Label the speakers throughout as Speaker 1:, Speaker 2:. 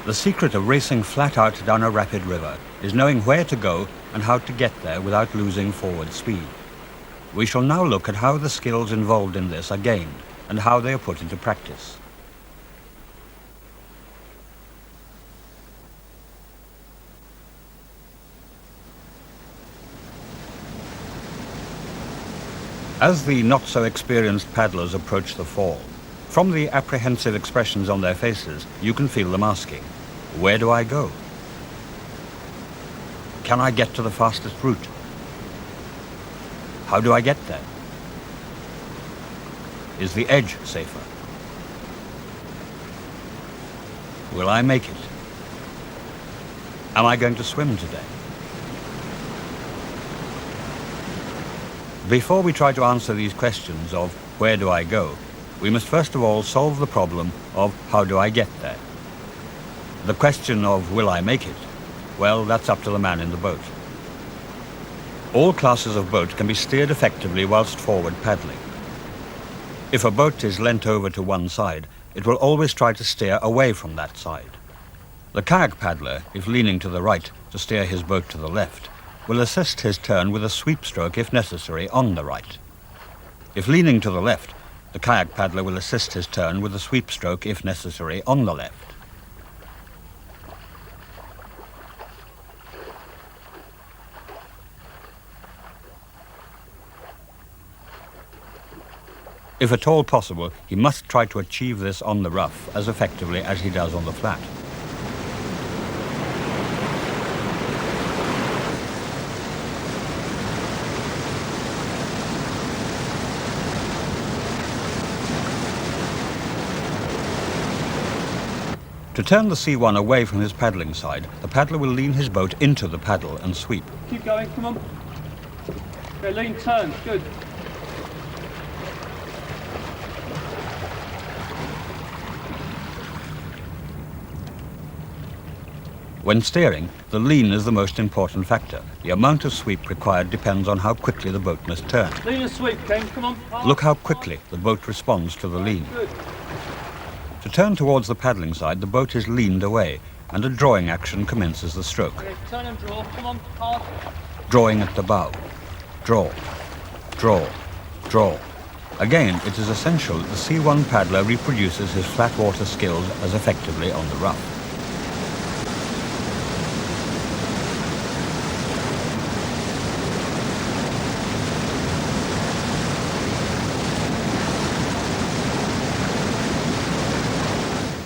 Speaker 1: The secret of racing flat out down a rapid river is knowing where to go and how to get there without losing forward speed. We shall now look at how the skills involved in this are gained and how they are put into practice. As the not-so-experienced paddlers approach the fall, from the apprehensive expressions on their faces, you can feel them asking, "Where do I go? Can I get to the fastest route? How do I get there? Is the edge safer? Will I make it? Am I going to swim today?" Before we try to answer these questions of where do I go, we must first of all solve the problem of how do I get there. The question of will I make it, well, that's up to the man in the boat. All classes of boat can be steered effectively whilst forward paddling. If a boat is leant over to one side, it will always try to steer away from that side. The kayak paddler, if leaning to the right to steer his boat to the left, will assist his turn with a sweep stroke if necessary on the right. If leaning to the left, the kayak paddler will assist his turn with a sweep stroke if necessary on the left. If at all possible, he must try to achieve this on the rough as effectively as he does on the flat. To turn the C1 away from his paddling side, the paddler will lean his boat into the paddle and sweep.
Speaker 2: Keep going, come on. Okay, lean, turn, good.
Speaker 1: When steering, the lean is the most important factor. The amount of sweep required depends on how quickly the boat must turn.
Speaker 2: Lean and sweep, Ken, come on. Hard,
Speaker 1: Look how quickly the boat responds to the lean.
Speaker 2: Good.
Speaker 1: To turn towards the paddling side, the boat is leaned away, and a drawing action commences the stroke.
Speaker 2: Okay, turn and draw, come on, hard.
Speaker 1: Drawing at the bow. Draw, draw, draw. Again, it is essential that the C1 paddler reproduces his flat water skills as effectively on the rough.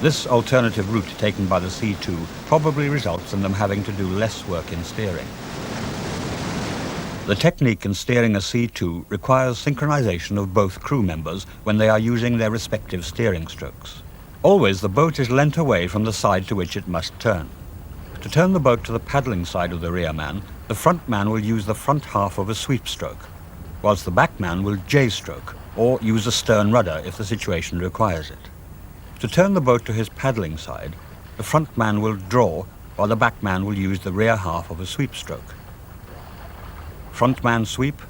Speaker 1: This alternative route taken by the C2 probably results in them having to do less work in steering. The technique in steering a C2 requires synchronization of both crew members when they are using their respective steering strokes. Always the boat is leant away from the side to which it must turn. To turn the boat to the paddling side of the rear man, the front man will use the front half of a sweep stroke, whilst the back man will J-stroke, or use a stern rudder if the situation requires it. To turn the boat to his paddling side, the front man will draw, while the back man will use the rear half of a sweep stroke. Front man sweep,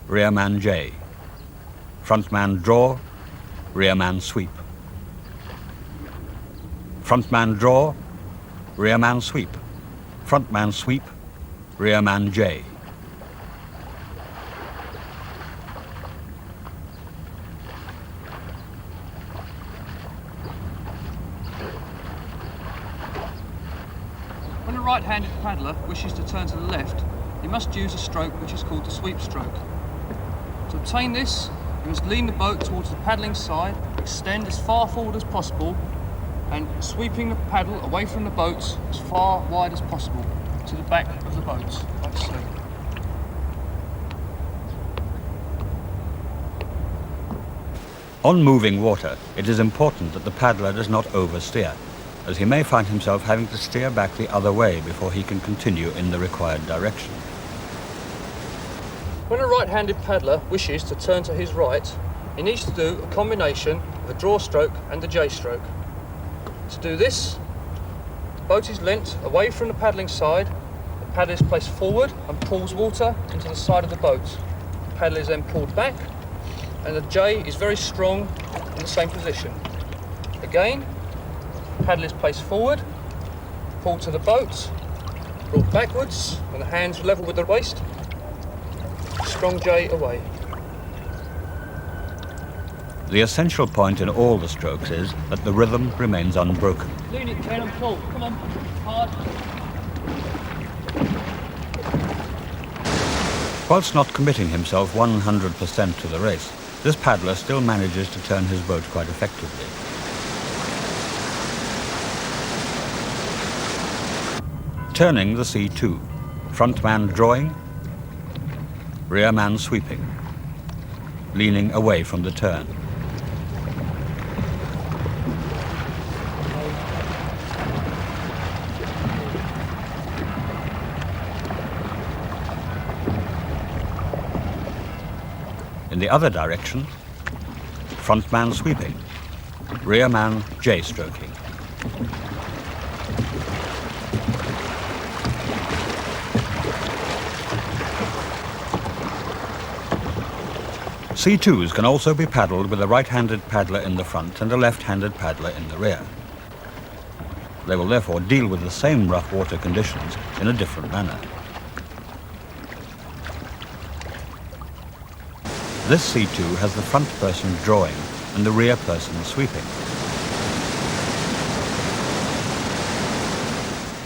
Speaker 1: rear man J. Front man draw, rear man sweep. Front man draw, rear man sweep. Front man sweep, rear man J.
Speaker 2: When a right-handed paddler wishes to turn to the left, he must use a stroke which is called the sweep stroke. To obtain this, he must lean the boat towards the paddling side, extend as far forward as possible, and sweeping the paddle away from the boat as far wide as possible to the back of the boat, like so.
Speaker 1: On moving water, it is important that the paddler does not oversteer, as he may find himself having to steer back the other way before he can continue in the required direction.
Speaker 2: When a right-handed paddler wishes to turn to his right, he needs to do a combination of a draw stroke and a J stroke. To do this, the boat is leant away from the paddling side, the paddle is placed forward and pulls water into the side of the boat. The paddle is then pulled back, and the J is very strong in the same position. Again, the paddle is placed forward, Pull to the boat, brought backwards when the hands are level with the waist. Strong J away.
Speaker 1: The essential point in all the strokes is that the rhythm remains unbroken.
Speaker 2: Lean it, Ken, and pull. Come on, hard.
Speaker 1: Whilst not committing himself 100% to the race, this paddler still manages to turn his boat quite effectively. Turning the C2. Front man drawing, rear man sweeping, leaning away from the turn. In the other direction, front man sweeping, rear man J-stroking. C2s can also be paddled with a right-handed paddler in the front and a left-handed paddler in the rear. They will therefore deal with the same rough water conditions in a different manner. This C2 has the front person drawing and the rear person sweeping.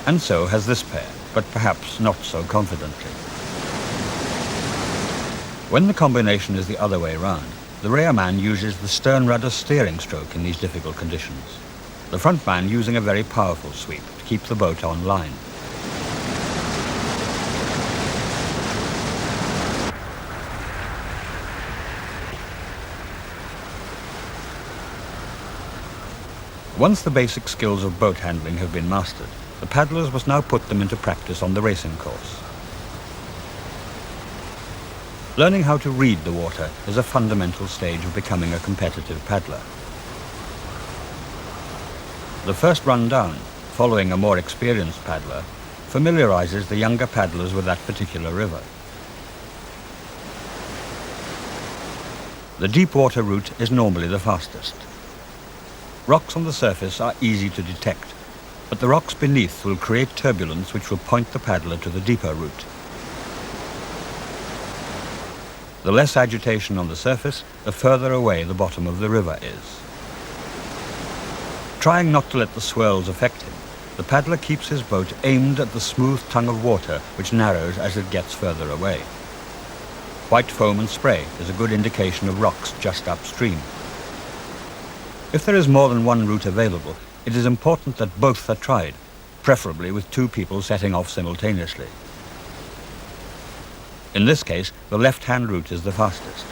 Speaker 1: And so has this pair, but perhaps not so confidently. When the combination is the other way round, the rear man uses the stern rudder steering stroke in these difficult conditions, the front man using a very powerful sweep to keep the boat on line. Once the basic skills of boat handling have been mastered, the paddlers must now put them into practice on the racing course. Learning how to read the water is a fundamental stage of becoming a competitive paddler. The first run down, following a more experienced paddler, familiarizes the younger paddlers with that particular river. The deep water route is normally the fastest. Rocks on the surface are easy to detect, but the rocks beneath will create turbulence which will point the paddler to the deeper route. The less agitation on the surface, the further away the bottom of the river is. Trying not to let the swirls affect him, the paddler keeps his boat aimed at the smooth tongue of water which narrows as it gets further away. White foam and spray is a good indication of rocks just upstream. If there is more than one route available, it is important that both are tried, preferably with two people setting off simultaneously. In this case, the left-hand route is the fastest.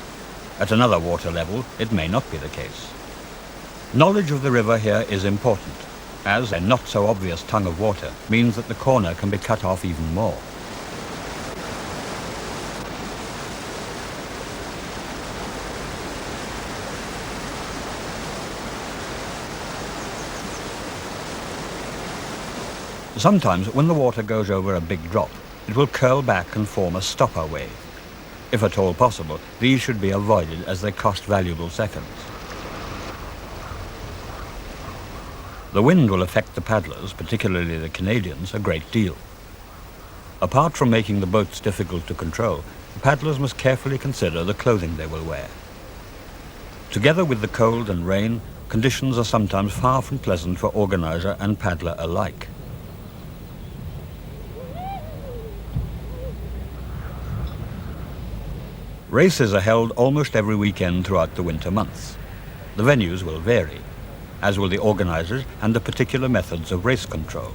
Speaker 1: At another water level, it may not be the case. Knowledge of the river here is important, as a not-so-obvious tongue of water means that the corner can be cut off even more. Sometimes, when the water goes over a big drop, it will curl back and form a stopper wave. If at all possible, these should be avoided as they cost valuable seconds. The wind will affect the paddlers, particularly the Canadians, a great deal. Apart from making the boats difficult to control, the paddlers must carefully consider the clothing they will wear. Together with the cold and rain, conditions are sometimes far from pleasant for organizer and paddler alike. Races are held almost every weekend throughout the winter months. The venues will vary, as will the organizers and the particular methods of race control.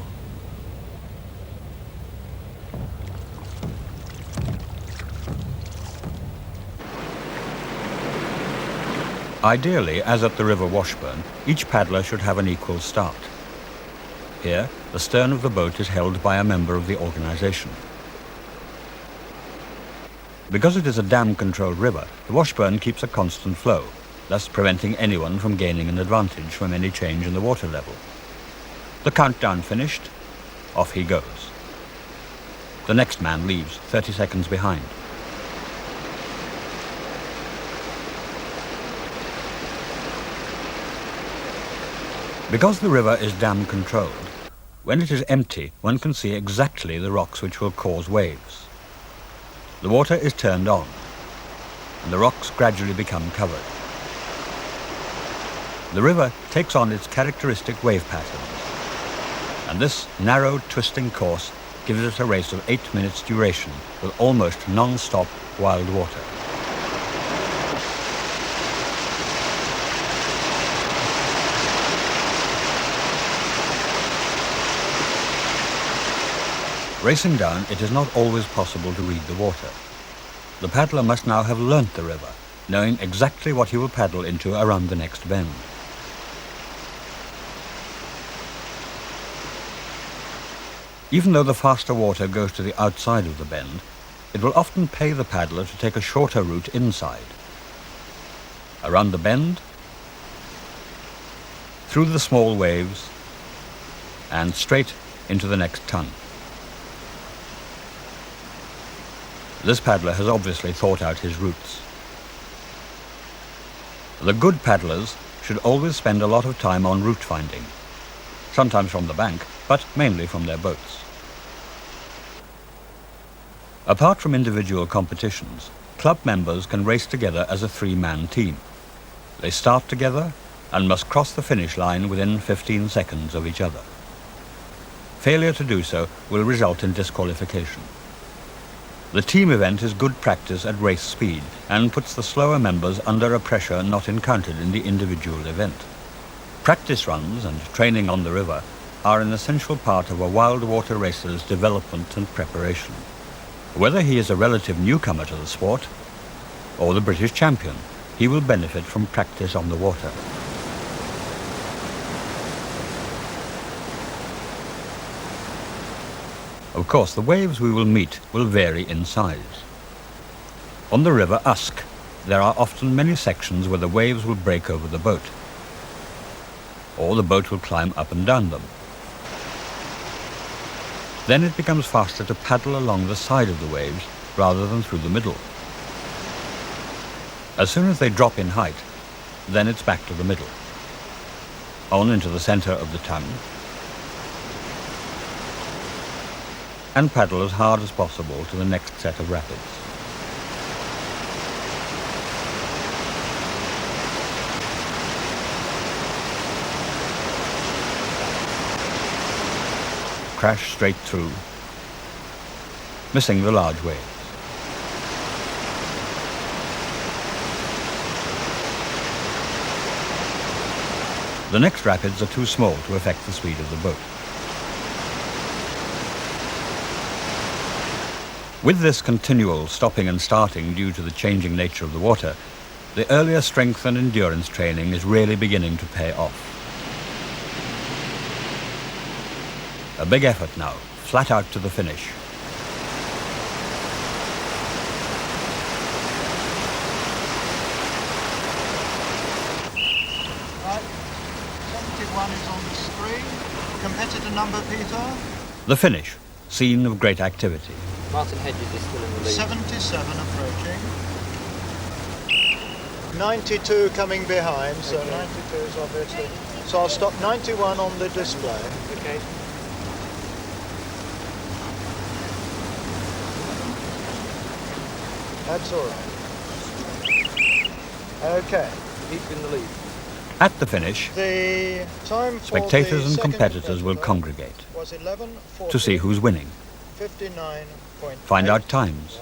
Speaker 1: Ideally, as at the River Washburn, each paddler should have an equal start. Here, the stern of the boat is held by a member of the organization. Because it is a dam-controlled river, the Washburn keeps a constant flow, thus preventing anyone from gaining an advantage from any change in the water level. The countdown finished, off he goes. The next man leaves 30 seconds behind. Because the river is dam-controlled, When it is empty, one can see exactly the rocks which will cause waves. The water is turned on, and the rocks gradually become covered. The river takes on its characteristic wave patterns, and this narrow, twisting course gives it a race of 8 minutes duration with almost non-stop wild water. Racing down, it is not always possible to read the water. The paddler must now have learnt the river, knowing exactly what he will paddle into around the next bend. Even though the faster water goes to the outside of the bend, it will often pay the paddler to take a shorter route inside. Around the bend, through the small waves, and straight into the next ton. This paddler has obviously thought out his routes. The good paddlers should always spend a lot of time on route finding, sometimes from the bank, but mainly from their boats. Apart from individual competitions, club members can race together as a three-man team. They start together and must cross the finish line within 15 seconds of each other. Failure to do so will result in disqualification. The team event is good practice at race speed and puts the slower members under a pressure not encountered in the individual event. Practice runs and training on the river are an essential part of a wild water racer's development and preparation. Whether he is a relative newcomer to the sport or the British champion, he will benefit from practice on the water. Of course, the waves we will meet will vary in size. On the River Usk, there are often many sections where the waves will break over the boat, or the boat will climb up and down them. Then it becomes faster to paddle along the side of the waves rather than through the middle. As soon as they drop in height, then it's back to the middle, on into the center of the tongue, and paddle as hard as possible to the next set of rapids. Crash straight through, missing the large waves. The next rapids are too small to affect the speed of the boat. With this continual stopping and starting due to the changing nature of the water, the earlier strength and endurance training is really beginning to pay off. A big effort now, flat out to the finish.
Speaker 3: Right, 71 is on the screen. Competitor number, Peter?
Speaker 1: The finish, scene of great activity.
Speaker 4: Martin Hedges is still in the lead.
Speaker 3: 77 approaching. 92 coming behind, so
Speaker 4: Okay.
Speaker 3: 92 is obviously. So I'll stop 91 on the display.
Speaker 4: Okay.
Speaker 3: That's all right. Okay.
Speaker 4: He's in the lead.
Speaker 1: At the finish,
Speaker 3: The time for
Speaker 1: spectators
Speaker 3: the
Speaker 1: and
Speaker 3: second
Speaker 1: competitors will
Speaker 3: competitor
Speaker 1: congregate
Speaker 3: was 11:40,
Speaker 1: to see who's winning,
Speaker 3: 59.8.
Speaker 1: find out times,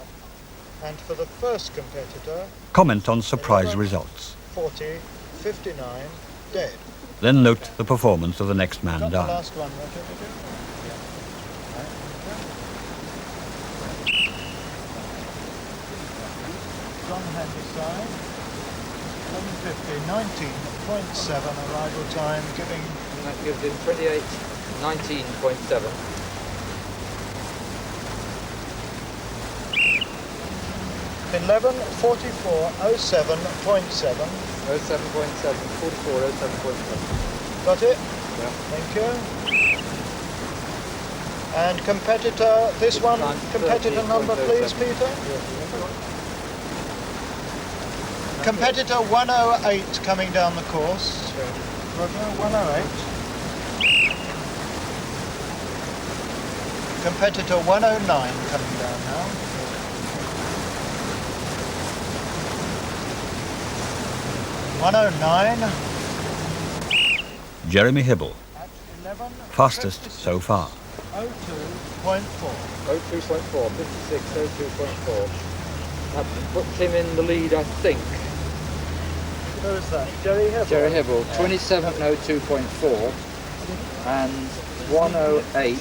Speaker 3: And for the first competitor,
Speaker 1: comment on surprise results,
Speaker 3: 40, 59, dead.
Speaker 1: then note the performance of the next man
Speaker 3: Got the
Speaker 1: down.
Speaker 3: last one, Roger, did you? John Handyside, 11:50, 19.7 arrival time, giving
Speaker 4: And that gives him 28.19.7.
Speaker 3: 11:44.07.7.
Speaker 4: 07.7, 44, 07.7.
Speaker 3: Got it?
Speaker 4: Yeah.
Speaker 3: Thank you. And competitor, this one,
Speaker 4: Time
Speaker 3: competitor number please,
Speaker 4: 13.07.
Speaker 3: Peter? Competitor 108 coming down the course. Roger, 108. Competitor 109 coming down now. (109)
Speaker 1: Jeremy Hibble,
Speaker 3: at 11.
Speaker 1: fastest so far.
Speaker 3: 02.4.
Speaker 4: 02.4, 56, 02.4. That puts him in the lead, I think.
Speaker 3: Who is that? Jerry Hibble?
Speaker 4: Jerry Hibble, 27.02.4 and 108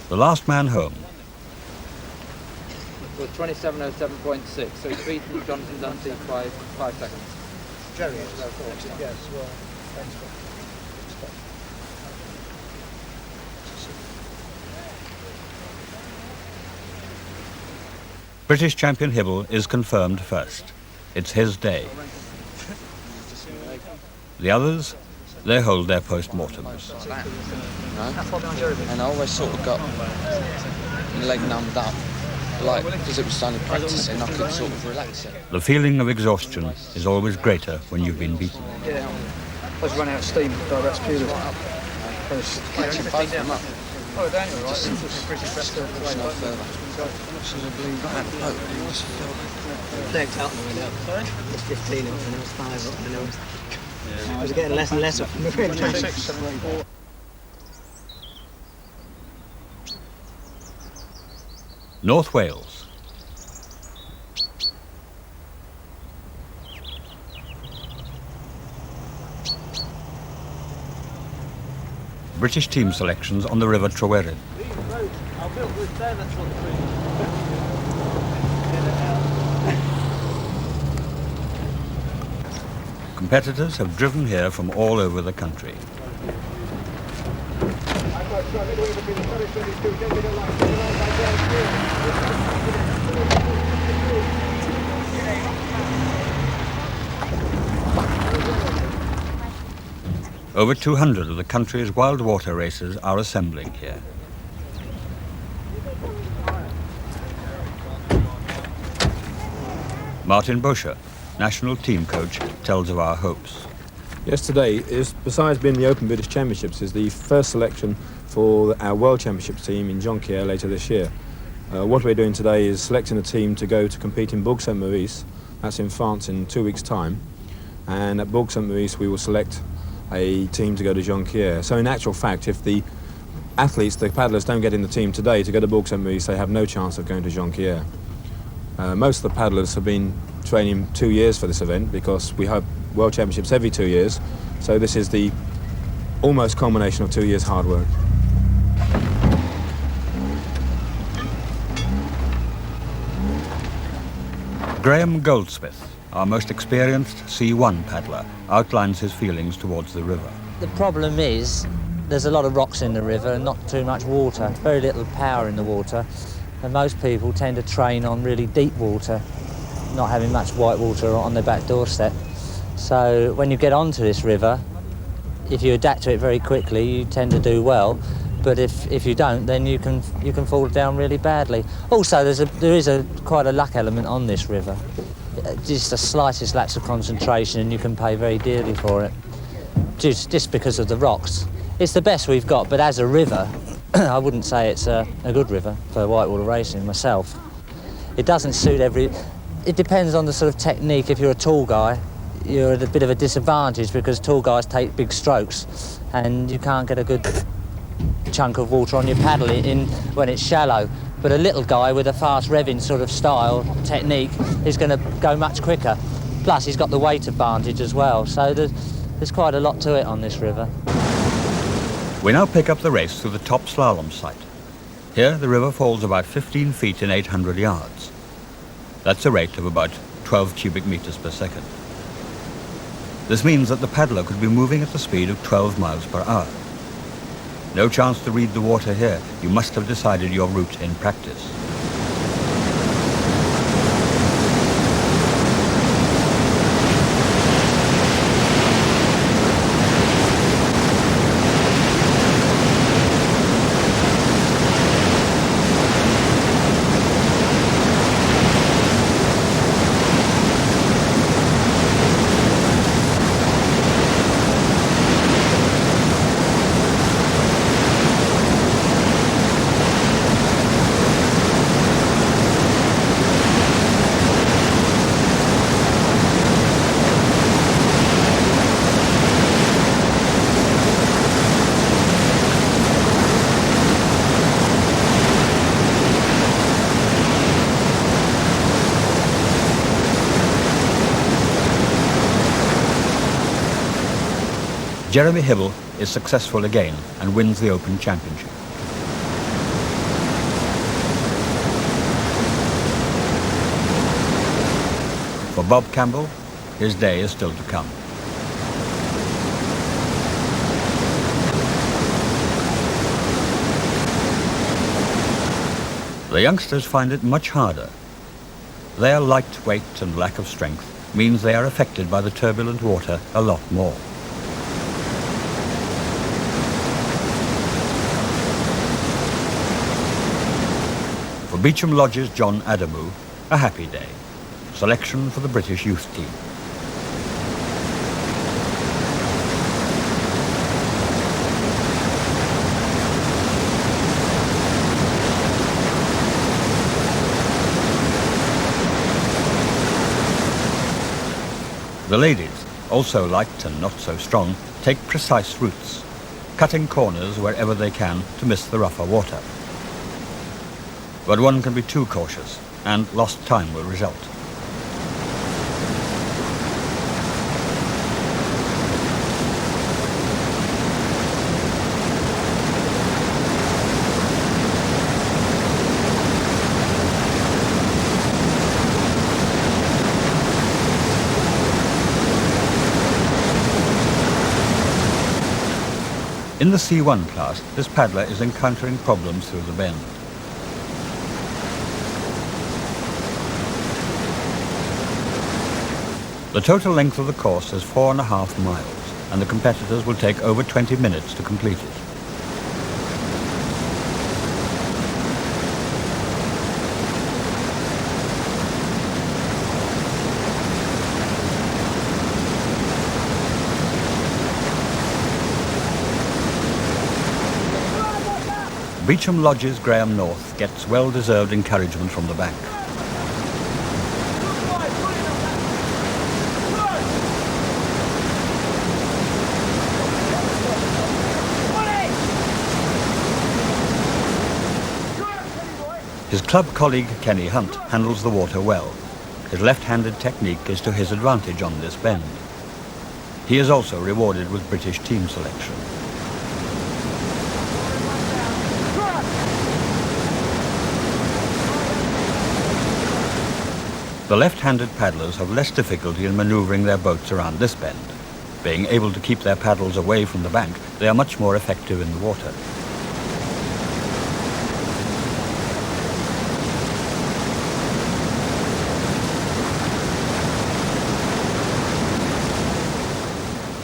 Speaker 1: The last man home.
Speaker 4: was 27.07.6, so he's beaten Jonathan Dundee by 5 seconds.
Speaker 3: Jerry is. Yes, well, thanks for
Speaker 1: British champion Hibble is confirmed first. It's his day. The others, they hold their post-mortems.
Speaker 5: And I always sort of got my leg numbed up, like because it was only practicing, I could sort of relax it.
Speaker 1: The feeling of exhaustion is always greater when you've been beaten.
Speaker 2: Yeah, I was running out of steam, so that's purely.
Speaker 5: Catching both of them up,
Speaker 2: Oh, Daniel, right?
Speaker 5: just no further.
Speaker 6: Next out the window. Sorry? I was 15 and I was 5 and I was getting less and less of them.
Speaker 2: 26.
Speaker 1: North Wales. British team selections on the River Tryweryn. Competitors have driven here from all over the country. Over 200 of the country's wild water races are assembling here. Martin Boscher, national team coach, tells of our hopes.
Speaker 7: Yesterday, besides being the Open British Championships, is the first selection for our World Championships team in Jonquière later this year. What we're doing today is selecting a team to go to compete in Bourg-Saint-Maurice. That's in France in 2 weeks' time. And at Bourg-Saint-Maurice, we will select a team to go to Jonquière. So in actual fact, if the athletes, the paddlers, don't get in the team today to go to Bourg-Saint-Maurice, they have no chance of going to Jonquière. Most of the paddlers have been training 2 years for this event because we have World Championships every 2 years. So this is the almost culmination of 2 years' hard work.
Speaker 1: Graham Goldsmith, our most experienced C1 paddler, outlines his feelings towards the river.
Speaker 8: The problem is there's a lot of rocks in the river and not too much water, very little power in the water, and most people tend to train on really deep water, not having much white water on their back doorstep. So when you get onto this river, if you adapt to it very quickly, you tend to do well. But if you don't, then you can fall down really badly. Also, there is quite a luck element on this river. Just the slightest lapse of concentration, and you can pay very dearly for it. Just because of the rocks. It's the best we've got, but as a river, I wouldn't say it's a good river for whitewater racing myself. It doesn't suit It depends on the sort of technique. If you're a tall guy, you're at a bit of a disadvantage because tall guys take big strokes, and you can't get a good chunk of water on your paddle in when it's shallow. But a little guy with a fast revving sort of style technique is going to go much quicker. Plus he's got the weight advantage as well, so there's quite a lot to it on this river.
Speaker 1: We now pick up the race through the top slalom site. Here the river falls about 15 feet in 800 yards. That's a rate of about 12 cubic meters per second. This means that the paddler could be moving at the speed of 12 miles per hour. No chance to read the water here. You must have decided your route in practice. Jeremy Hibble is successful again and wins the Open Championship. For Bob Campbell, his day is still to come. The youngsters find it much harder. Their lightweight and lack of strength means they are affected by the turbulent water a lot more. For Beecham Lodge's John Adamu, a happy day. Selection for the British youth team. The ladies, also light and not so strong, take precise routes, cutting corners wherever they can to miss the rougher water. But one can be too cautious, and lost time will result. In the C1 class, this paddler is encountering problems through the bend. The total length of the course is 4.5 miles, and the competitors will take over 20 minutes to complete it. Beecham Lodge's Graham North gets well-deserved encouragement from the bank. His club colleague Kenny Hunt handles the water well. His left-handed technique is to his advantage on this bend. He is also rewarded with British team selection. The left-handed paddlers have less difficulty in manoeuvring their boats around this bend. Being able to keep their paddles away from the bank, they are much more effective in the water.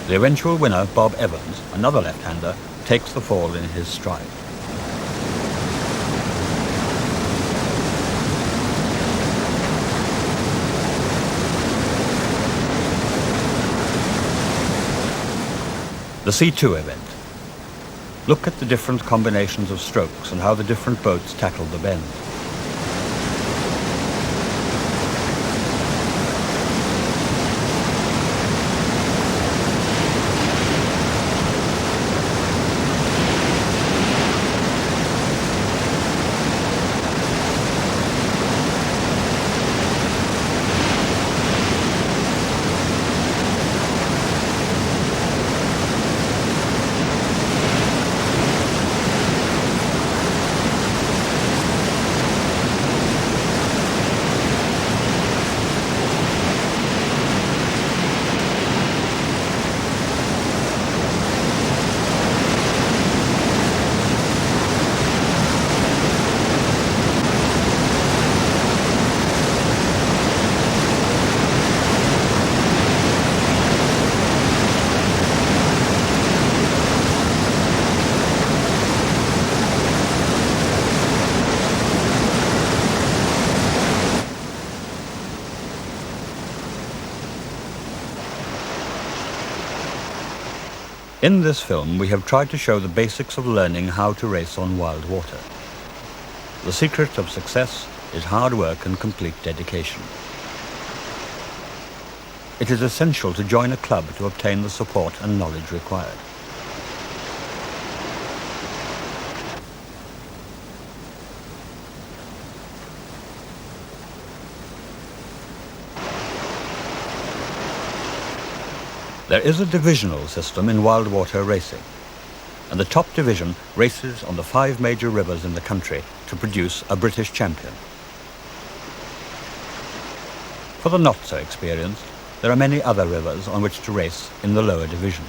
Speaker 1: The eventual winner, Bob Evans, another left-hander, takes the fall in his stride. The C2 event. Look at the different combinations of strokes and how the different boats tackle the bend. In this film, we have tried to show the basics of learning how to race on wild water. The secret of success is hard work and complete dedication. It is essential to join a club to obtain the support and knowledge required. There is a divisional system in wild water racing, and the top division races on the 5 major rivers in the country to produce a British champion. For the not so experienced, there are many other rivers on which to race in the lower divisions.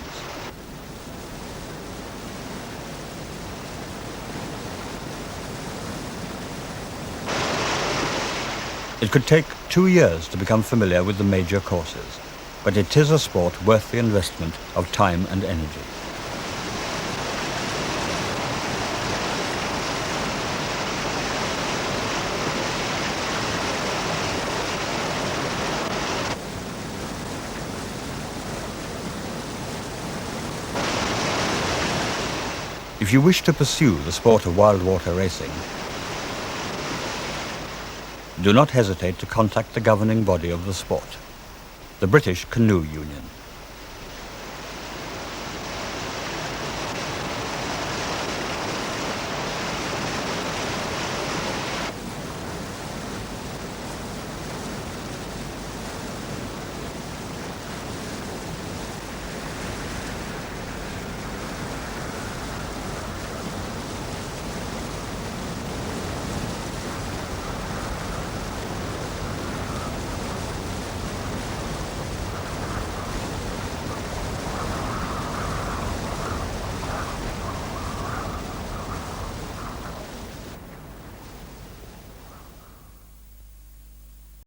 Speaker 1: It could take 2 years to become familiar with the major courses, but it is a sport worth the investment of time and energy. If you wish to pursue the sport of wild water racing, do not hesitate to contact the governing body of the sport, the British Canoe Union.